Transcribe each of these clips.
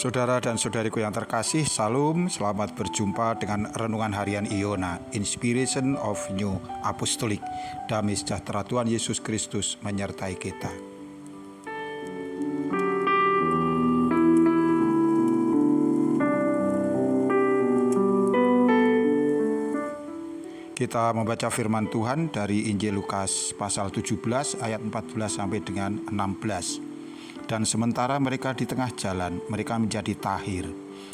Saudara dan saudariku yang terkasih, Salam, selamat berjumpa dengan Renungan Harian Iona, Inspiration of New Apostolic. Damai sejahtera Tuhan Yesus Kristus menyertai kita. Kita membaca firman Tuhan dari Injil Lukas pasal 17 ayat 14 sampai dengan 16. Dan sementara mereka di tengah jalan, mereka menjadi tahir.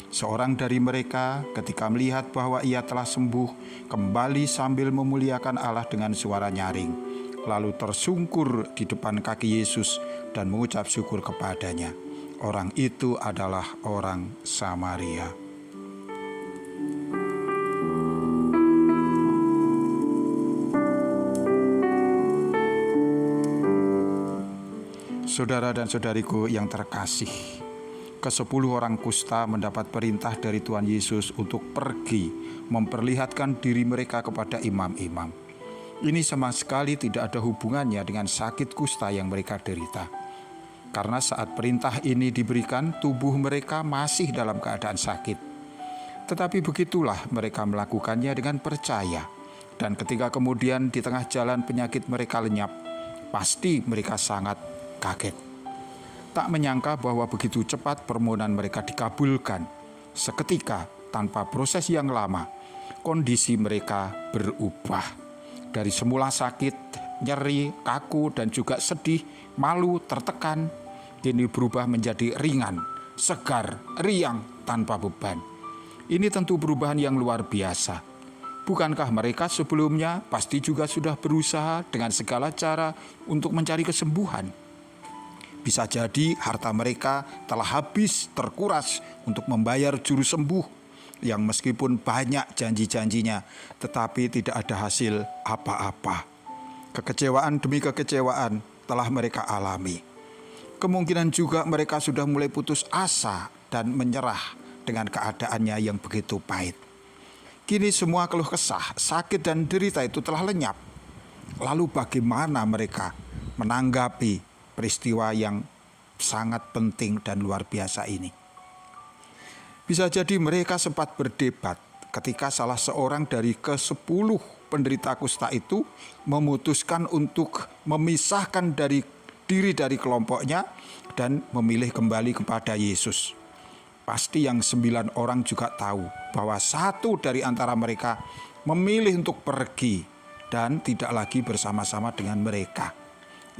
Seorang dari mereka ketika melihat bahwa ia telah sembuh, kembali sambil memuliakan Allah dengan suara nyaring. Lalu tersungkur di depan kaki Yesus dan mengucap syukur kepadanya. Orang itu adalah orang Samaria. Saudara dan saudariku yang terkasih, ke-10 orang kusta mendapat perintah dari Tuhan Yesus untuk pergi memperlihatkan diri mereka kepada imam-imam. Ini sama sekali tidak ada hubungannya dengan sakit kusta yang mereka derita. Karena saat perintah ini diberikan, tubuh mereka masih dalam keadaan sakit. Tetapi begitulah mereka melakukannya dengan percaya. Dan ketika kemudian di tengah jalan penyakit mereka lenyap, pasti mereka sangat kaget. Tak menyangka bahwa begitu cepat permohonan mereka dikabulkan. Seketika, tanpa proses yang lama, kondisi mereka berubah. Dari semula sakit, nyeri, kaku, dan juga sedih, malu, tertekan, kini berubah menjadi ringan, segar, riang, tanpa beban. Ini tentu perubahan yang luar biasa. Bukankah mereka sebelumnya pasti juga sudah berusaha dengan segala cara untuk mencari kesembuhan? Bisa jadi harta mereka telah habis terkuras untuk membayar juru sembuh yang meskipun banyak janji-janjinya tetapi tidak ada hasil apa-apa. Kekecewaan demi kekecewaan telah mereka alami. Kemungkinan juga mereka sudah mulai putus asa dan menyerah dengan keadaannya yang begitu pahit. Kini semua keluh kesah, sakit dan derita itu telah lenyap. Lalu bagaimana mereka menanggapi peristiwa yang sangat penting dan luar biasa ini? Bisa jadi mereka sempat berdebat ketika salah seorang dari ke-10 penderita kusta itu memutuskan untuk memisahkan diri dari kelompoknya dan memilih kembali kepada Yesus. Pasti yang 9 orang juga tahu bahwa satu dari antara mereka memilih untuk pergi dan tidak lagi bersama-sama dengan mereka.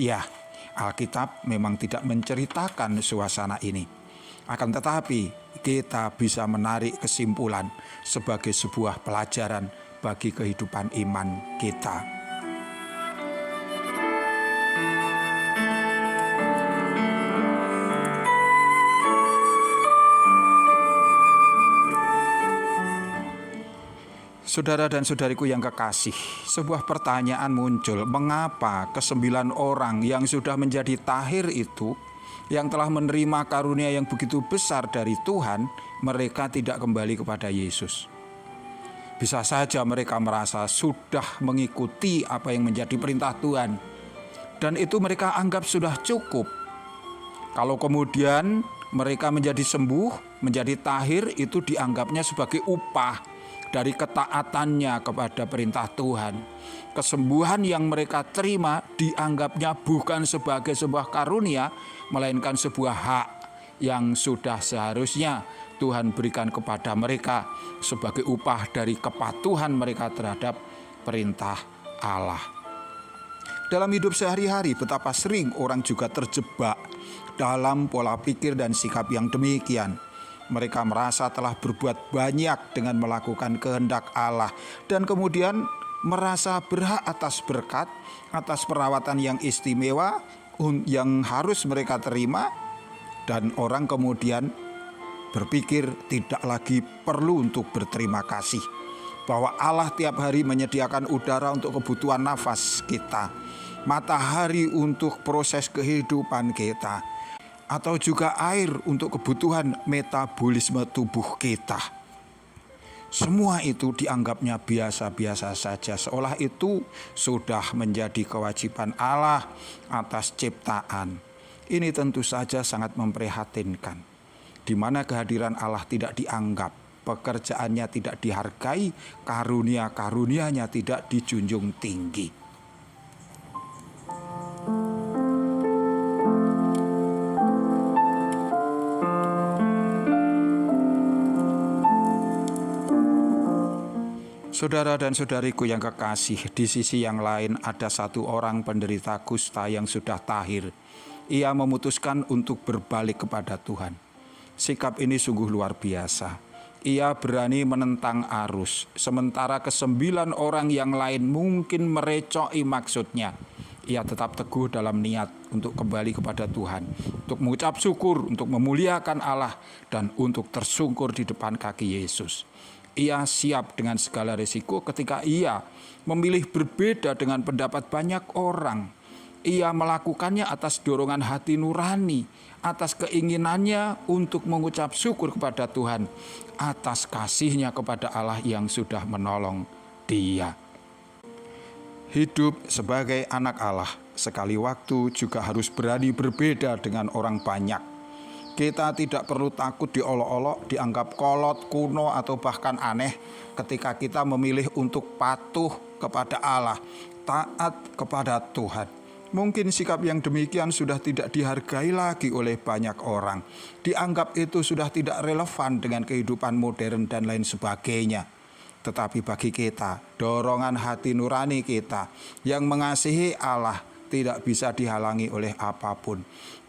Ya, Alkitab memang tidak menceritakan suasana ini. Akan tetapi kita bisa menarik kesimpulan sebagai sebuah pelajaran bagi kehidupan iman kita. Saudara dan saudariku yang kekasih, sebuah pertanyaan muncul, mengapa ke-9 orang yang sudah menjadi tahir itu, yang telah menerima karunia yang begitu besar dari Tuhan, mereka tidak kembali kepada Yesus? Bisa saja mereka merasa sudah mengikuti apa yang menjadi perintah Tuhan, dan itu mereka anggap sudah cukup. Kalau kemudian mereka menjadi sembuh, menjadi tahir, itu dianggapnya sebagai upah dari ketaatannya kepada perintah Tuhan. Kesembuhan yang mereka terima dianggapnya bukan sebagai sebuah karunia, melainkan sebuah hak yang sudah seharusnya Tuhan berikan kepada mereka sebagai upah dari kepatuhan mereka terhadap perintah Allah. Dalam hidup sehari-hari, betapa sering orang juga terjebak dalam pola pikir dan sikap yang demikian. Mereka merasa telah berbuat banyak dengan melakukan kehendak Allah dan kemudian merasa berhak atas berkat, atas perawatan yang istimewa yang harus mereka terima, dan orang kemudian berpikir tidak lagi perlu untuk berterima kasih bahwa Allah tiap hari menyediakan udara untuk kebutuhan nafas kita, matahari untuk proses kehidupan kita, atau juga air untuk kebutuhan metabolisme tubuh kita. Semua itu dianggapnya biasa-biasa saja, seolah itu sudah menjadi kewajiban Allah atas ciptaan. Ini tentu saja sangat memprihatinkan. di mana kehadiran Allah tidak dianggap, pekerjaannya tidak dihargai, karunia-karunianya tidak dijunjung tinggi. Saudara dan saudariku yang kekasih, di sisi yang lain ada satu orang penderita kusta yang sudah tahir. Ia memutuskan untuk berbalik kepada Tuhan. Sikap ini sungguh luar biasa. Ia berani menentang arus, sementara ke-9 orang yang lain mungkin merecoki maksudnya. Ia tetap teguh dalam niat untuk kembali kepada Tuhan, untuk mengucap syukur, untuk memuliakan Allah, dan untuk tersungkur di depan kaki Yesus. Ia siap dengan segala risiko ketika ia memilih berbeda dengan pendapat banyak orang. Ia melakukannya atas dorongan hati nurani, atas keinginannya untuk mengucap syukur kepada Tuhan, atas kasihnya kepada Allah yang sudah menolong dia. Hidup sebagai anak Allah sekali waktu juga harus berani berbeda dengan orang banyak. Kita tidak perlu takut diolok-olok, dianggap kolot, kuno, atau bahkan aneh ketika kita memilih untuk patuh kepada Allah, taat kepada Tuhan. Mungkin sikap yang demikian sudah tidak dihargai lagi oleh banyak orang. Dianggap itu sudah tidak relevan dengan kehidupan modern dan lain sebagainya. Tetapi bagi kita, dorongan hati nurani kita yang mengasihi Allah tidak bisa dihalangi oleh apapun.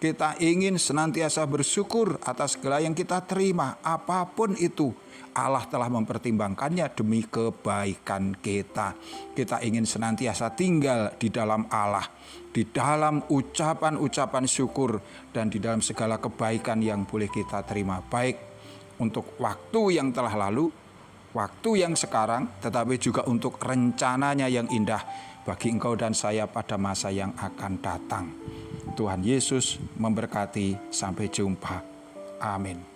Kita ingin senantiasa bersyukur atas segala yang kita terima, apapun itu. Allah telah mempertimbangkannya demi kebaikan kita. Kita ingin senantiasa tinggal di dalam Allah, di dalam ucapan-ucapan syukur, dan di dalam segala kebaikan yang boleh kita terima. Baik untuk waktu yang telah lalu, waktu yang sekarang, tetapi juga untuk rencananya yang indah bagi engkau dan saya pada masa yang akan datang. Tuhan Yesus memberkati. Sampai jumpa. Amin.